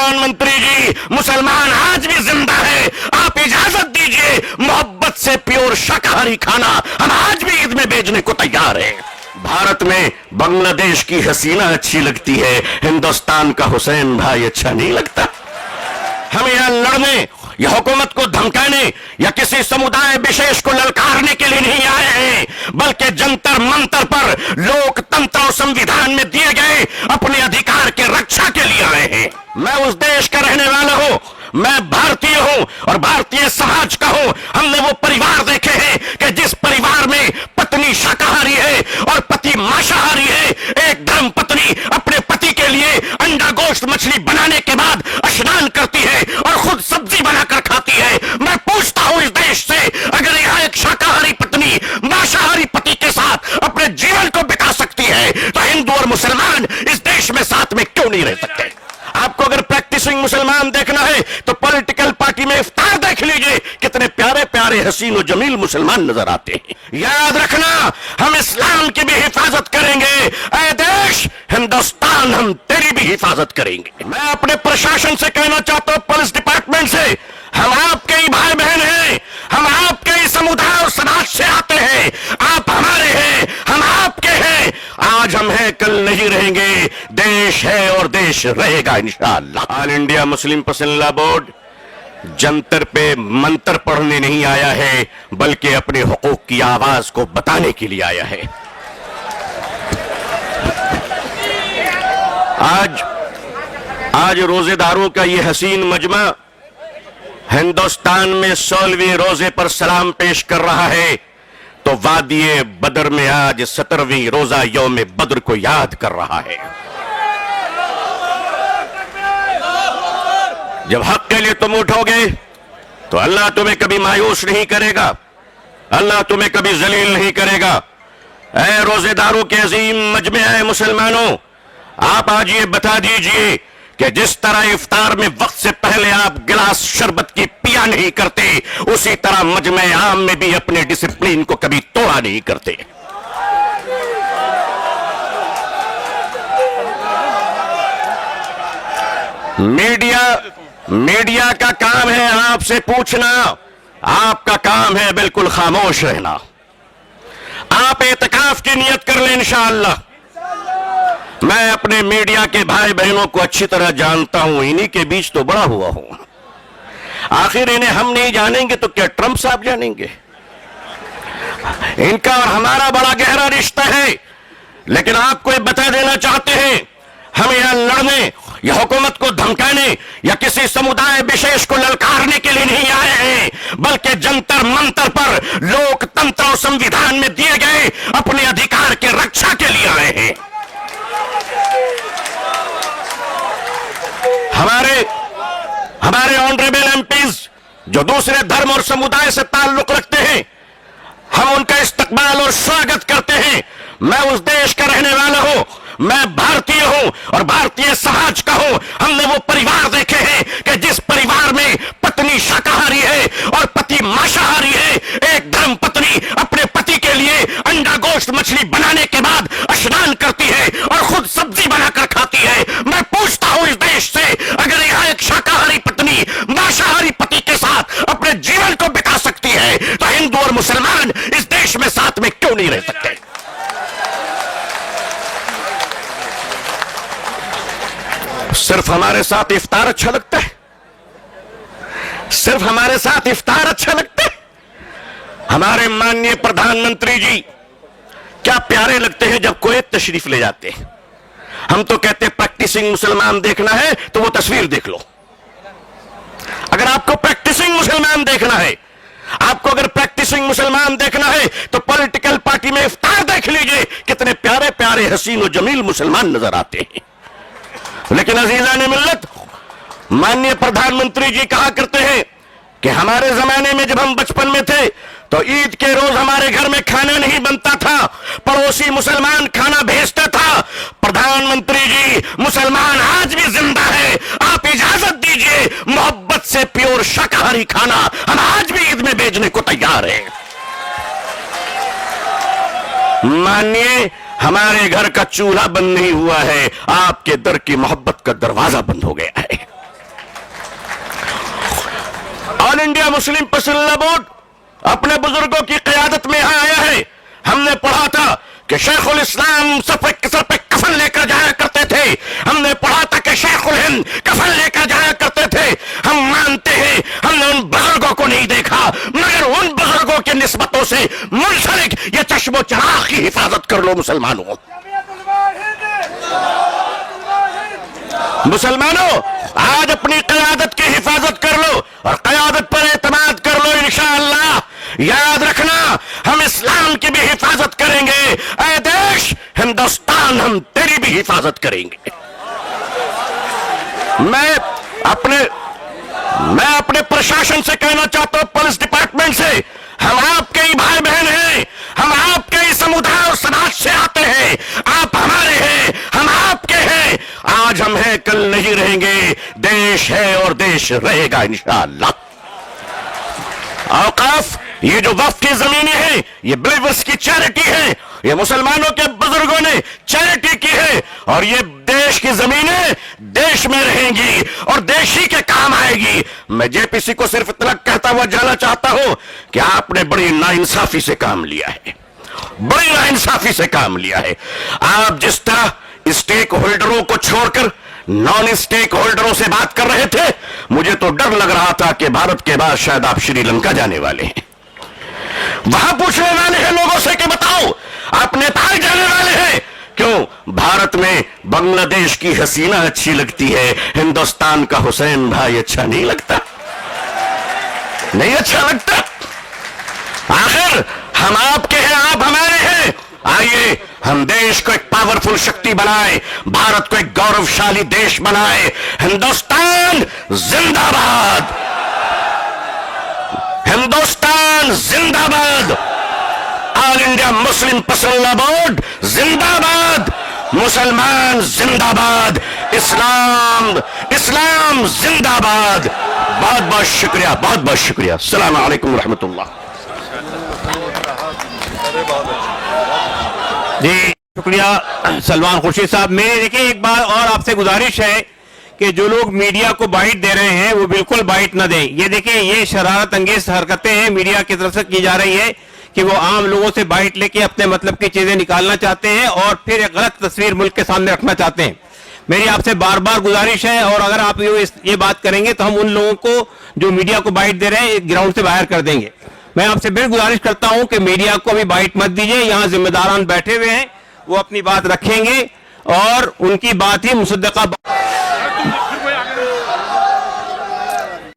प्रधानमंत्री जी, मुसलमान आज भी जिंदा है। आप इजाजत दीजिए मोहब्बत से प्योर शाकाहारी खाना हम आज भी ईद में भेजने को तैयार हैं। भारत में बांग्लादेश की हसीना अच्छी लगती है, हिंदुस्तान का हुसैन भाई अच्छा नहीं लगता। हम यहां लड़ने या हुकूमत को धमकाने या किसी समुदाय विशेष को ललकारने के लिए नहीं आए हैं, बल्कि जंतर मंतर पर लोकतंत्र और संविधान में दिए गए अपने अधिकार के रक्षा के लिए आए हैं। मैं उस देश का रहने वाला हूं, मैं भारतीय हूं और भारतीय समाज का हूं। हमने वो परिवार देखे हैं कि जिस परिवार में पत्नी शाकाहारी है और पति मांसाहारी है। एक धर्म पत्नी अपने पति के लिए अंडा गोश्त मछली बनाने के बाद स्नान करती है और खुद सब्जी बनाकर खाती है। मैं पूछता हूं इस देश से, अगर यहां एक शाकाहारी पत्नी मांसाहारी पति के साथ अपने जीवन को बिता सकती है, तो हिंदू और मुसलमान इस देश में साथ में क्यों नहीं रह सकते? आपको अगर प्रैक्टिसिंग मुसलमान देखना है तो पॉलिटिकल पार्टी में इफ्तार देख लीजिए, कितने प्यारे प्यारे हसीन और जमील मुसलमान नजर आते हैं। याद रखना, हम इस्लाम की भी हिफाजत करेंगे। ऐ देश हिंदुस्तान, हम तेरी भी हिफाजत करेंगे। मैं अपने प्रशासन से कहना चाहता हूं, पुलिस डिपार्टमेंट से, हम आपके ही भाई बहन हैं, हम आपके ही समुदाय और समाज से आते हैं। आप हमारे हैं, हम आपके हैं। आज हम हैं, कल नहीं रहेंगे। देश है और देश रहेगा इंशाअल्लाह। All India Muslim personal law board Jantar पे मंत्र पढ़ने नहीं आया है, बल्कि अपने हुकूक की आवाज को बताने के लिए आया है। आज रोजेदारों का ये हसीन मजमा हिंदुस्तान में 16वें रोजे पर सलाम पेश कर रहा है, तो वादिये बदर में आज 17वीं रोजा यौम बद्र को याद कर रहा है। जब हक के लिए तुम उठोगे तो अल्लाह तुम्हें कभी मायूस नहीं करेगा, अल्लाह तुम्हें कभी जलील नहीं करेगा। ऐ रोजेदारों के अजीम मजमे है मुसलमानों, आप आज ये बता दीजिए कि जिस तरह इफ्तार में वक्त से पहले आप गिलास शरबत की पिया नहीं करते, उसी तरह मजमे आम में भी अपने डिसिप्लिन को कभी तोड़ा नहीं करते। मीडिया का काम है आपसे पूछना, आपका काम है बिल्कुल खामोश रहना। आप एतकाफ की नियत कर लें इंशाअल्लाह। मैं अपने मीडिया के भाई बहनों को अच्छी तरह जानता हूं, इन्हीं के बीच तो बड़ा हुआ हूं। आखिर इन्हें हम नहीं जानेंगे तो क्या ट्रंप साहब जानेंगे? इनका और हमारा बड़ा गहरा रिश्ता है। लेकिन आपको ये बता देना चाहते हैं, हम यहां लड़ने या हुकूमत को धमकाने या किसी समुदाय विशेष को ललकारने के लिए नहीं आए हैं, बल्कि जंतर मंतर पर लोकतंत्र और संविधान में दिए गए अपने अधिकार के रक्षा के लिए आए हैं। हमारे ऑनरेबल एमपीज जो दूसरे धर्म और समुदाय से ताल्लुक रखते हैं, हम उनका इस्तकबाल और स्वागत करते हैं। मैं उस देश का रहने वाला हूं, मैं भारतीय हूं और भारतीय समाज का हूं। हमने वो परिवार देखे हैं कि जिस परिवार में पत्नी शाकाहारी है और पति मांसाहारी है। एक धर्म पत्नी अपने पति के लिए अंडा गोश्त मछली बनाने के बाद स्नान करती है और खुद सब्जी बनाकर खाती है। मैं पूछता हूं इस देश से, अगर यहां एक शाकाहारी पत्नी मांसाहारी पति के साथ अपने जीवन को बिता सकती है, तो हिंदू और मुसलमान इस देश में साथ में क्यों नहीं रह सकते? सिर्फ हमारे साथ इफ्तार अच्छा लगता है? सिर्फ हमारे साथ इफ्तार अच्छा लगता है? हमारे माननीय प्रधानमंत्री जी क्या प्यारे लगते हैं जब कुवैत तशरीफ ले जाते हैं। हम तो कहते हैं प्रैक्टिसिंग मुसलमान देखना है तो वो तस्वीर देख लो। अगर आपको प्रैक्टिसिंग मुसलमान देखना है, आपको अगर प्रैक्टिसिंग मुसलमान देखना है तो पॉलिटिकल पार्टी में इफ्तार देख लीजिए, कितने प्यारे प्यारे हसीन और जमील मुसलमान नजर आते हैं। लेकिन अजीजान मिल्लत, माननीय प्रधानमंत्री जी कहा करते हैं कि हमारे जमाने में जब हम बचपन में थे तो ईद के रोज हमारे घर में खाना नहीं बनता था, पड़ोसी मुसलमान खाना भेजता था। प्रधानमंत्री जी, मुसलमान आज भी जिंदा है। आप इजाजत दीजिए मोहब्बत से प्योर शाकाहारी खाना हम आज भी ईद में भेजने को तैयार हैं। मानिए, हमारे घर का चूल्हा बंद नहीं हुआ है, आपके दर की मोहब्बत का दरवाजा बंद हो गया है। All India Muslim personal board अपने बुजुर्गों की क़यादत में यहां आया है। हमने पढ़ा था कि शेखुल इस्लाम सर पे कफन लेकर जाया करते थे। हमने पढ़ा था कि शेखुल हिंद कफन लेकर जाया करते थे। हम मानते हैं हमने उन बुजुर्गों को नहीं देखा, मगर उन बुजुर्गों की निस्बतों से मुंसलिक ये चश्मो चराग की हिफाजत कर लो मुसलमानों। मुसलमानों, आज अपनी क़यादत की हिफाजत कर लो और क़यादत पर एतमाद कर लो। इंशाअल्लाह याद रखना, हम इस्लाम की भी हिफाजत करेंगे। ऐ देश हिंदुस्तान, हम तेरी भी हिफाजत करेंगे। मैं अपने प्रशासन से कहना चाहता हूं, पुलिस डिपार्टमेंट से, हम आपके ही भाई बहन हैं, हम आपके ही समुदाय और समाज से आते हैं। आप हमारे हैं, हम आपके हैं। आज हम हैं, कल नहीं रहेंगे। देश है और देश रहेगा इंशाअल्लाह। औकाफ, ये जो वक्फ की जमीनें हैं, ये बिलीवर्स की चैरिटी है। ये मुसलमानों के बुजुर्गों ने चैरिटी की है और ये देश की जमीनें देश में रहेंगी और देश ही के काम आएगी। मैं जेपीसी को सिर्फ इतना कहता हुआ जाना चाहता हूं कि आपने बड़ी नाइंसाफी से काम लिया है, बड़ी नाइंसाफी से काम लिया है। आप जिस तरह स्टेक होल्डरों को छोड़कर नॉन स्टेक होल्डरों से बात कर रहे थे, मुझे तो डर लग रहा था कि भारत के बाद शायद आप श्रीलंका जाने वाले हैं। वहां पूछने वाले हैं लोगों से कि बताओ आप नेपाल जाने वाले हैं क्यों? भारत में बांग्लादेश की हसीना अच्छी लगती है, हिंदुस्तान का हुसैन भाई अच्छा नहीं लगता, नहीं अच्छा लगता। आखिर हम आपके हैं, आप हमारे हैं। आइए हम देश को एक पावरफुल शक्ति बनाए, भारत को एक गौरवशाली देश बनाए। हिंदुस्तान जिंदाबाद, हिंदुस्तान जिंदाबाद, all India Muslim personal board जिंदाबाद, मुसलमान जिंदाबाद, इस्लाम इस्लाम जिंदाबाद। बहुत बहुत शुक्रिया, बहुत बहुत शुक्रिया। अस्सलाम वालेकुम रहमतुल्लाह। जी शुक्रिया सलमान खुर्शीद साहब। मेरी देखिए एक बात और आपसे गुजारिश है कि जो लोग मीडिया को बाइट दे रहे हैं वो बिल्कुल बाइट ना दें। ये देखिए ये शरारत अंगेज हरकतें हैं मीडिया की तरफ से की जा रही है कि वो आम लोगों से बाइट लेके अपने मतलब की चीजें निकालना चाहते हैं और फिर एक गलत तस्वीर मुल्क के सामने रखना चाहते हैं। मेरी आपसे बार बार गुजारिश है और अगर आप ये बात करेंगे तो हम उन लोगों को जो मीडिया को बाइट दे रहे हैं ग्राउंड से बाहर कर देंगे। मैं आपसे फिर गुजारिश करता हूं कि मीडिया को भी बाइट मत दीजिए। यहां जिम्मेदारान बैठे हुए हैं, वो अपनी बात रखेंगे और उनकी बात ही मुसद्दका